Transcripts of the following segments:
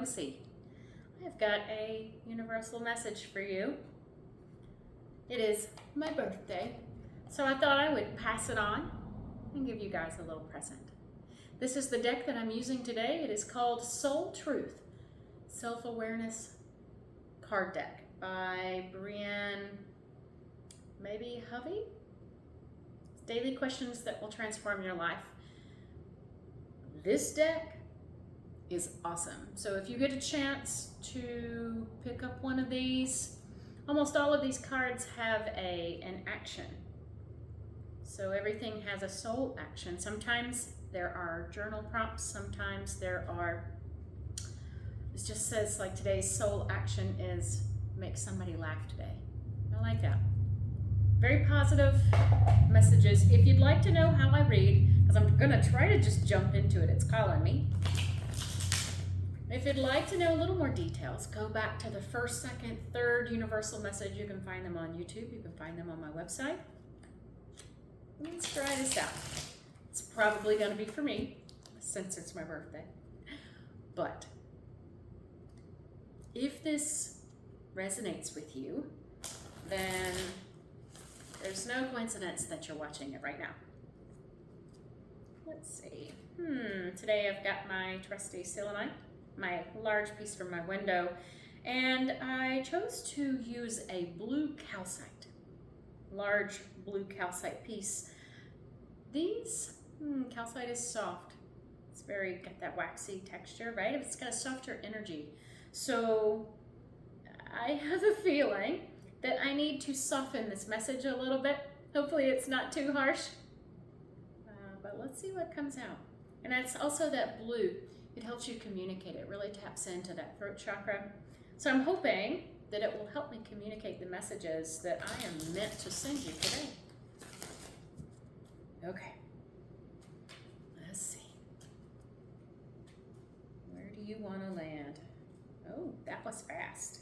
see. I've got a universal message for you. It is my birthday, so I thought I would pass it on and give you guys a little present. This is the deck that I'm using today. It is called Soul Truth, Self-Awareness Card Deck by Brienne, maybe Hovey? Daily questions that will transform your life. This deck is awesome. So if you get a chance to pick up one of these, almost all of these cards have an action. So everything has a soul action. Sometimes there are journal prompts, sometimes there are, it just says like today's soul action is make somebody laugh today. I like that. Very positive messages. If you'd like to know how I read, because I'm gonna try to just jump into it, it's calling me. If you'd like to know a little more details, go back to the first, second, third universal message. You can find them on YouTube. You can find them on my website. Let's try this out. It's probably going to be for me, since it's my birthday. But if this resonates with you, then there's no coincidence that you're watching it right now. Let's see. Today I've got my trusty selenite, my large piece from my window, and I chose to use a blue calcite, large blue calcite piece. These, calcite is soft. It's very, got that waxy texture, right? It's got a softer energy. So I have a feeling that I need to soften this message a little bit. Hopefully it's not too harsh, but let's see what comes out. And it's also that blue. It helps you communicate. It really taps into that throat chakra. So I'm hoping that it will help me communicate the messages that I am meant to send you today. Okay. Let's see. Where do you want to land? Oh, that was fast.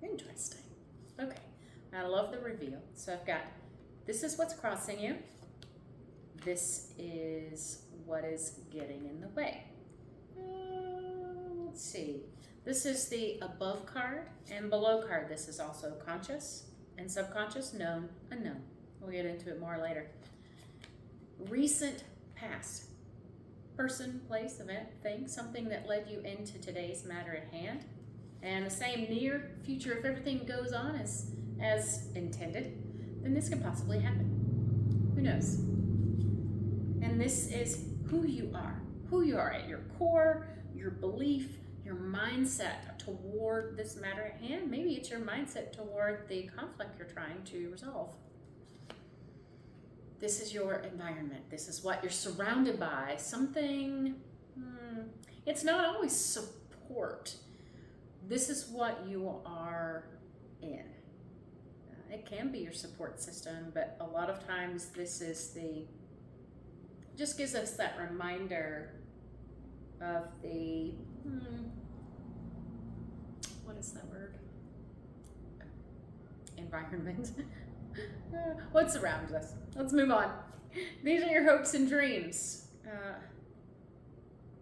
Interesting. Okay. I love the reveal. So I've got, this is what's crossing you. This is what is getting in the way. Let's see. This is the above card and below card. This is also conscious and subconscious, known, unknown. We'll get into it more later. Recent past. Person, place, event, thing, something that led you into today's matter at hand. And the same near future, if everything goes on as intended, then this could possibly happen. Who knows? And this is who you are at your core, your belief, your mindset toward this matter at hand. Maybe it's your mindset toward the conflict you're trying to resolve. This is your environment. This is what you're surrounded by. Something, it's not always support. This is what you are in. It can be your support system, but a lot of times this is just gives us that reminder of the, what is that word? Environment. What's around us? Let's move on. These are your hopes and dreams.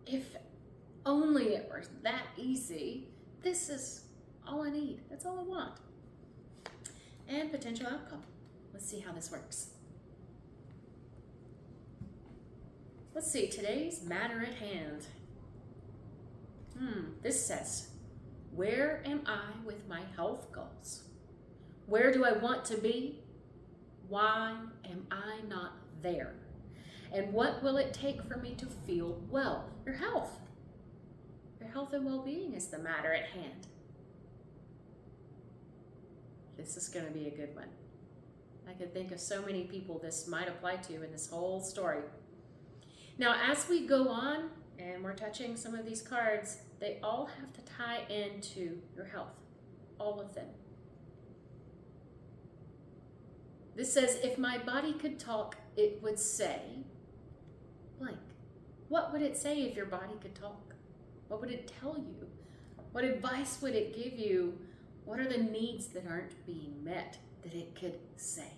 If only it were that easy, this is all I need. That's all I want. And potential outcome. Let's see how this works. Let's see, today's matter at hand. This says, where am I with my health goals? Where do I want to be? Why am I not there? And what will it take for me to feel well? Your health. Your health and well-being is the matter at hand. This is going to be a good one. I can think of so many people this might apply to in this whole story. Now, as we go on and we're touching some of these cards, they all have to tie into your health, all of them. This says, if my body could talk, it would say blank. What would it say if your body could talk? What would it tell you? What advice would it give you? What are the needs that aren't being met that it could say?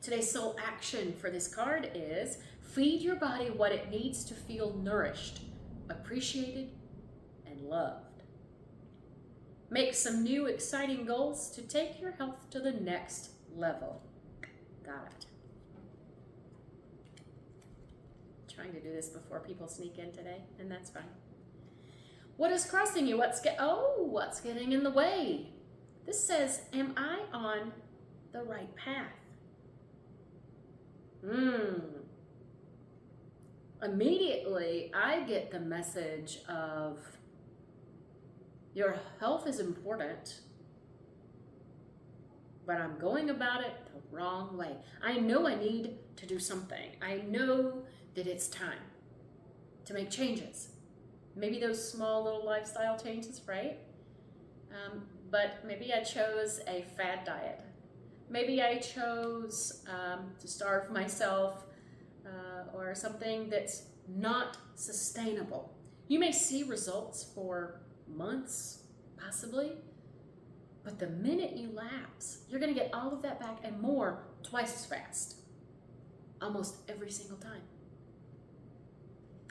Today's soul action for this card is feed your body what it needs to feel nourished. appreciated, and loved. Make some new exciting goals to take your health to the next level. Got it. Trying to do this before people sneak in today, and that's fine. What is crossing you? What's getting in the way? This says, am I on the right path? Immediately, I get the message of your health is important, but I'm going about it the wrong way. I know I need to do something. I know that it's time to make changes. Maybe those small little lifestyle changes, right? But maybe I chose a fad diet. Maybe I chose to starve myself or something that's not sustainable. You may see results for months, possibly, but the minute you lapse, you're going to get all of that back and more twice as fast, almost every single time.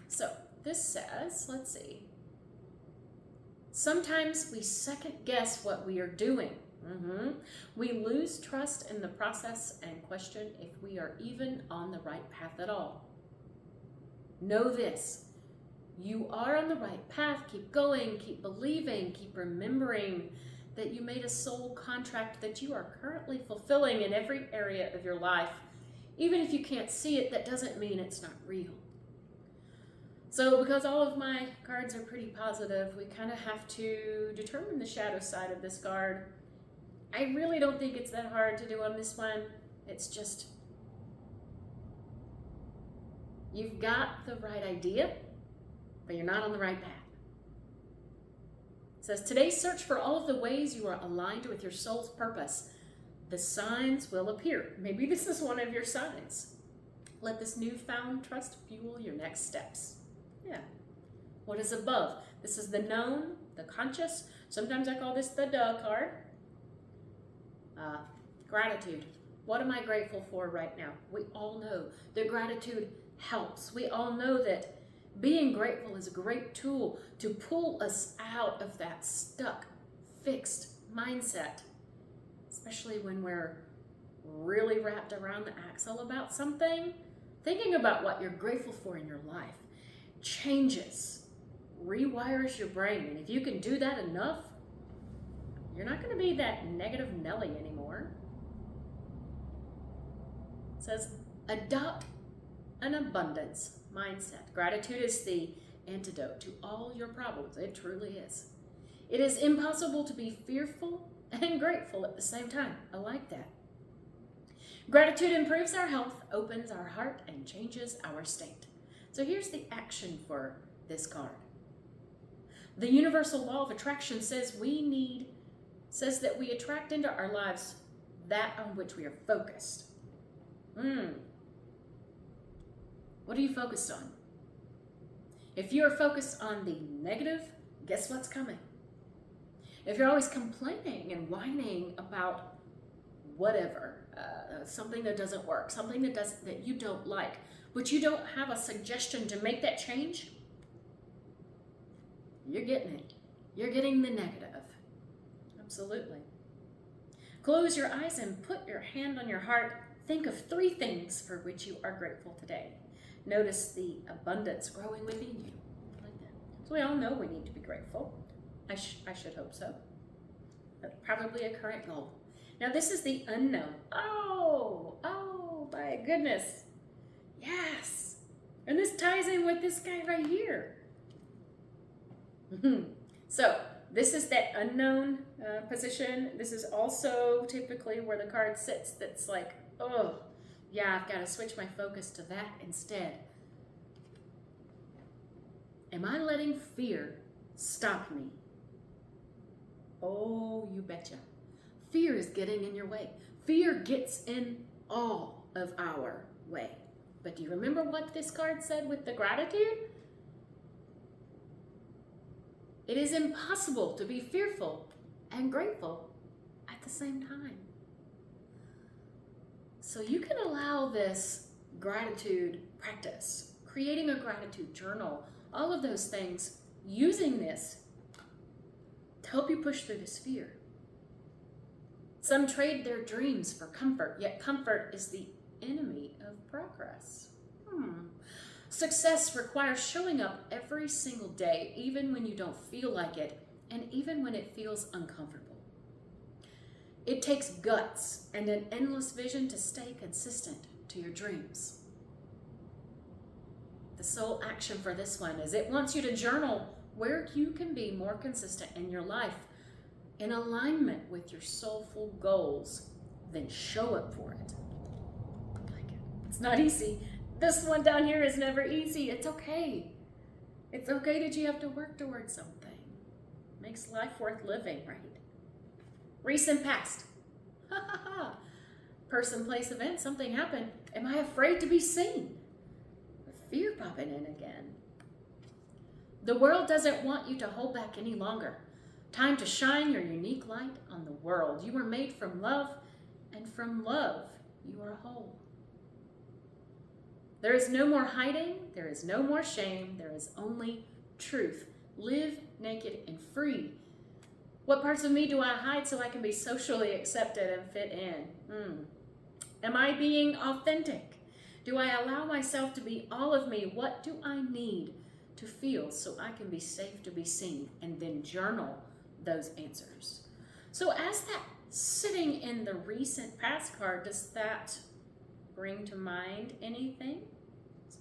So this says, let's see, sometimes we second guess what we are doing. We lose trust in the process and question if we are even on the right path at all. Know this, you are on the right path. Keep going, keep believing, keep remembering that you made a soul contract that you are currently fulfilling in every area of your life. Even if you can't see it, that doesn't mean it's not real. So because all of my cards are pretty positive, we kind of have to determine the shadow side of this card. I really don't think it's that hard to do on this one. It's just, you've got the right idea, but you're not on the right path. It says, today search for all of the ways you are aligned with your soul's purpose. The signs will appear. Maybe this is one of your signs. Let this newfound trust fuel your next steps. Yeah. What is above? This is the known, the conscious. Sometimes I call this the duh card. Gratitude. What am I grateful for right now? We all know that gratitude helps. We all know that being grateful is a great tool to pull us out of that stuck, fixed mindset, especially when we're really wrapped around the axle about something. Thinking about what you're grateful for in your life changes, rewires your brain. And if you can do that enough, you're not going to be that negative Nelly anymore. It says, adopt an abundance mindset. Gratitude is the antidote to all your problems. It truly is. It is impossible to be fearful and grateful at the same time. I like that. Gratitude improves our health, opens our heart, and changes our state. So here's the action for this card. The universal law of attraction says that we attract into our lives that on which we are focused. What are you focused on? If you're focused on the negative, guess what's coming? If you're always complaining and whining about whatever, something that doesn't work, something that you don't like, but you don't have a suggestion to make that change, you're getting it. You're getting the negative. Absolutely. Close your eyes and put your hand on your heart. Think of 3 things for which you are grateful today. Notice the abundance growing within you. Like that. So we all know we need to be grateful. I should hope so. But probably a current goal. Now this is the unknown. Oh my goodness. Yes. And this ties in with this guy right here. So this is that unknown position. This is also typically where the card sits that's like, oh, yeah, I've got to switch my focus to that instead. Am I letting fear stop me? Oh, you betcha. Fear is getting in your way. Fear gets in all of our way. But do you remember what this card said with the gratitude? It is impossible to be fearful and grateful at the same time. So you can allow this gratitude practice, creating a gratitude journal, all of those things, using this to help you push through this fear. Some trade their dreams for comfort, yet comfort is the enemy of progress. Success requires showing up every single day, even when you don't feel like it, and even when it feels uncomfortable. It takes guts and an endless vision to stay consistent to your dreams. The sole action for this one is it wants you to journal where you can be more consistent in your life, in alignment with your soulful goals, then show up for it. It's not easy. This one down here is never easy. It's okay. It's okay that you have to work towards something. Makes life worth living, right? Recent past. Person, place, event, something happened. Am I afraid to be seen? Fear popping in again. The world doesn't want you to hold back any longer. Time to shine your unique light on the world. You were made from love, and from love, you are whole. There is no more hiding. There is no more shame. There is only truth. Live naked and free. What parts of me do I hide so I can be socially accepted and fit in? Am I being authentic? Do I allow myself to be all of me? What do I need to feel so I can be safe to be seen? And then journal those answers. So as that sitting in the recent past card, does that bring to mind anything?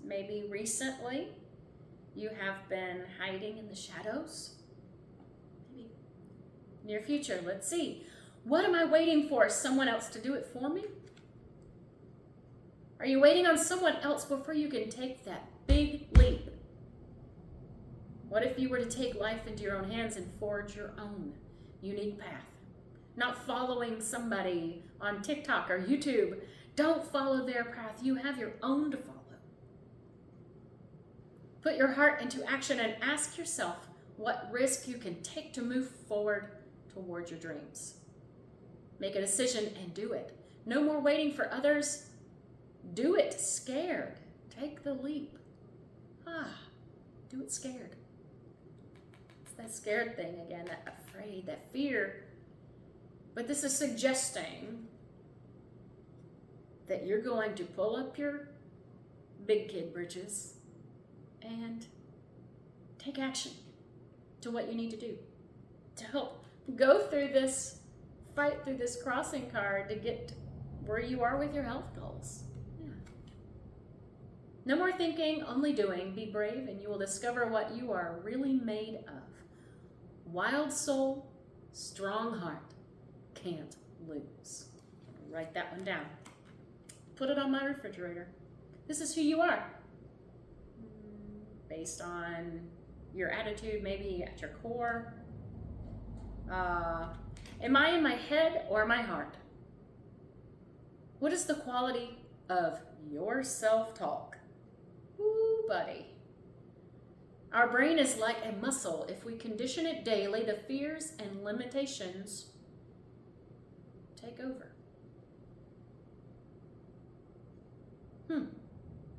Maybe recently you have been hiding in the shadows. Maybe near future, let's see. What am I waiting for? Someone else to do it for me? Are you waiting on someone else before you can take that big leap? What if you were to take life into your own hands and forge your own unique path? Not following somebody on TikTok or YouTube. Don't follow their path. You have your own to follow. Put your heart into action and ask yourself what risk you can take to move forward toward your dreams. Make a decision and do it. No more waiting for others. Do it scared. Take the leap. Do it scared. It's that scared thing again, that afraid, that fear. But this is suggesting that you're going to pull up your big kid britches and take action to what you need to do to help go through this, fight through this crossing card to get where you are with your health goals. No more thinking, only doing. Be brave and you will discover what you are really made of. Wild soul, strong heart, can't lose. Write that one down. Put it on my refrigerator. This is who you are. Based on your attitude, maybe at your core. Am I in my head or my heart? What is the quality of your self-talk? Ooh, buddy. Our brain is like a muscle. If we condition it daily, the fears and limitations take over.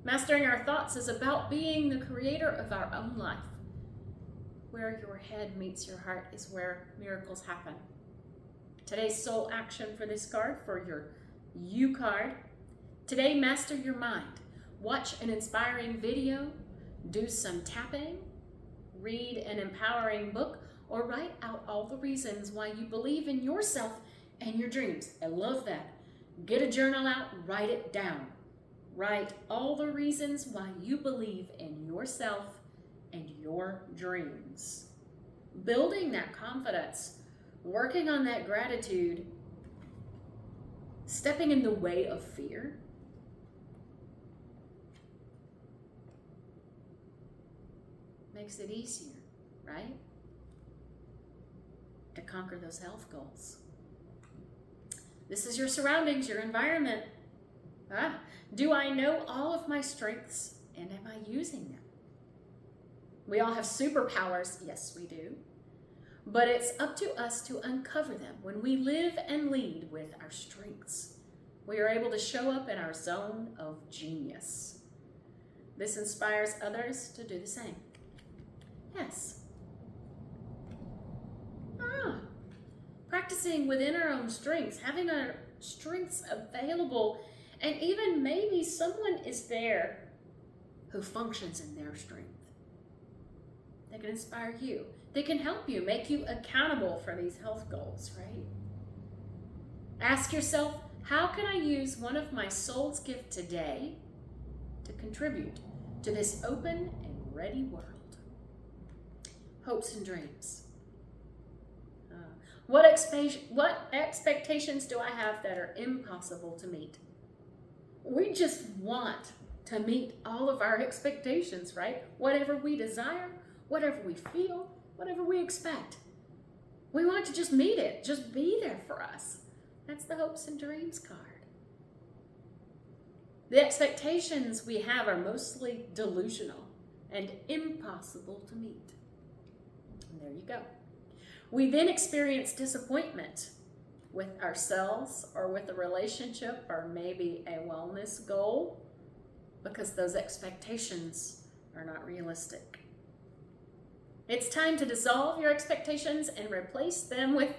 Mastering our thoughts is about being the creator of our own life. Where your head meets your heart is where miracles happen. Today's soul action for this card, for your You card. Today, master your mind. Watch an inspiring video, do some tapping, read an empowering book, or write out all the reasons why you believe in yourself and your dreams. I love that. Get a journal out, write it down. Write all the reasons why you believe in yourself and your dreams. Building that confidence, working on that gratitude, stepping in the way of fear. Makes it easier, right? To conquer those health goals. This is your surroundings, your environment. Do I know all of my strengths and am I using them? We all have superpowers. Yes, we do. But it's up to us to uncover them. When we live and lead with our strengths, we are able to show up in our zone of genius. This inspires others to do the same. Yes. Practicing within our own strengths, having our strengths available, and even maybe someone is there who functions in their strength. They can inspire you. They can help you, make you accountable for these health goals, right? Ask yourself, how can I use one of my soul's gifts today to contribute to this open and ready world? Hopes and dreams. What expectations do I have that are impossible to meet? We just want to meet all of our expectations, right? Whatever we desire, whatever we feel, whatever we expect. We want to just meet it, just be there for us. That's the hopes and dreams card. The expectations we have are mostly delusional and impossible to meet. And there you go. We then experience disappointment with ourselves or with a relationship or maybe a wellness goal because those expectations are not realistic. It's time to dissolve your expectations and replace them with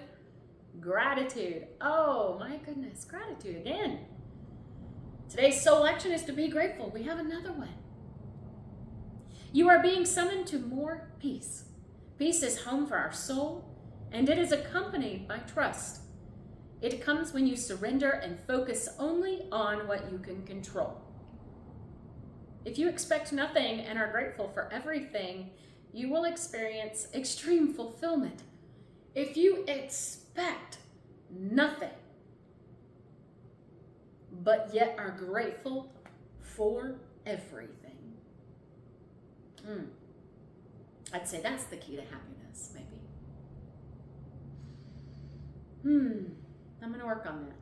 gratitude. Oh my goodness, gratitude again. Today's soul action is to be grateful. We have another one. You are being summoned to more peace. Peace is home for our soul, and it is accompanied by trust. It comes when you surrender and focus only on what you can control. If you expect nothing and are grateful for everything, you will experience extreme fulfillment. If you expect nothing, but yet are grateful for everything, I'd say that's the key to happiness, maybe. I'm going to work on that.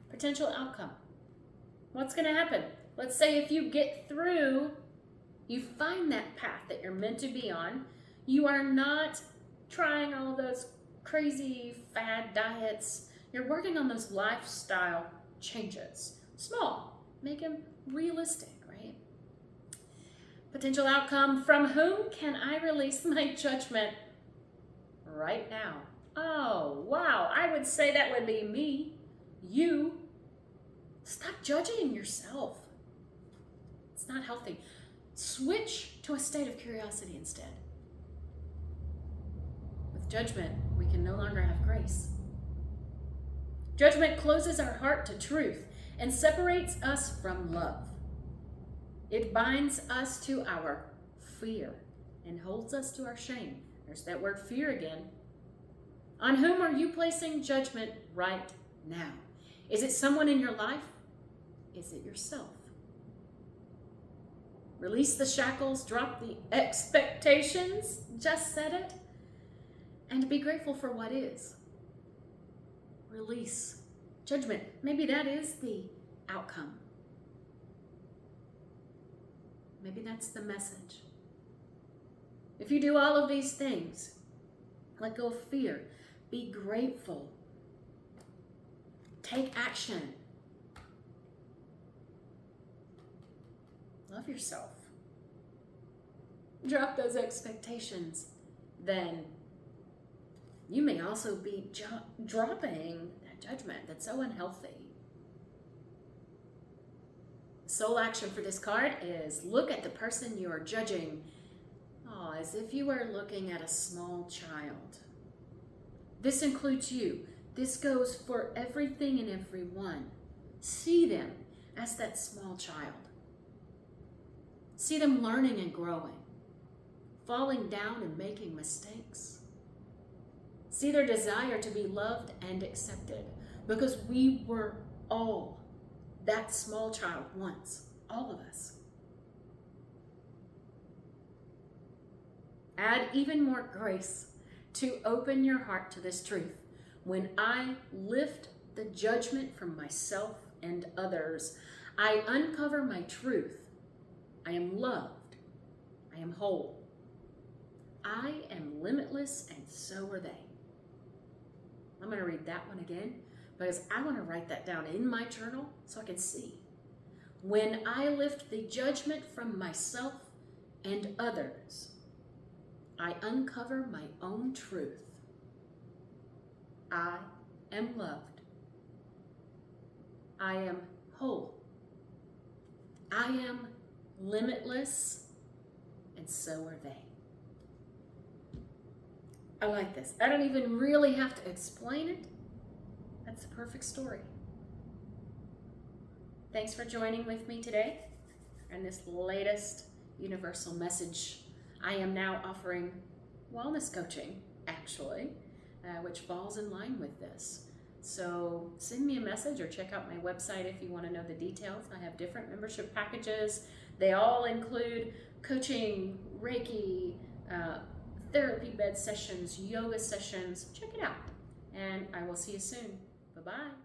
Potential outcome. What's going to happen? Let's say if you get through, you find that path that you're meant to be on, you are not trying all those crazy fad diets. You're working on those lifestyle changes. Small. Make them realistic, right? Potential outcome. From whom can I release my judgment right now? Oh, wow. I would say that would be me. You. Stop judging yourself. It's not healthy. Switch to a state of curiosity instead. With judgment, we can no longer have grace. Judgment closes our heart to truth and separates us from love. It binds us to our fear and holds us to our shame. There's that word fear again. On whom are you placing judgment right now? Is it someone in your life? Is it yourself? Release the shackles, drop the expectations, just said it, and be grateful for what is. Release judgment. Maybe that is the outcome. Maybe that's the message. If you do all of these things, let go of fear, be grateful, take action, love yourself, drop those expectations, then you may also be dropping that judgment that's so unhealthy. Soul action for this card is look at the person you are judging as if you were looking at a small child. This includes you. This goes for everything and everyone. See them as that small child. See them learning and growing, falling down and making mistakes. See their desire to be loved and accepted, because we were all that small child once, all of us. Add even more grace to open your heart to this truth. When I lift the judgment from myself and others, I uncover my truth. I am loved. I am whole. I am limitless, and so are they. I'm going to read that one again because I want to write that down in my journal so I can see. When I lift the judgment from myself and others, I uncover my own truth. I am loved. I am whole. I am limitless, and so are they. I like this. I don't even really have to explain it. That's the perfect story. Thanks for joining with me today in this latest universal message. I am now offering wellness coaching, actually, which falls in line with this. So send me a message or check out my website if you want to know the details. I have different membership packages. They all include coaching, Reiki, therapy bed sessions, yoga sessions. Check it out. And I will see you soon. Bye-bye.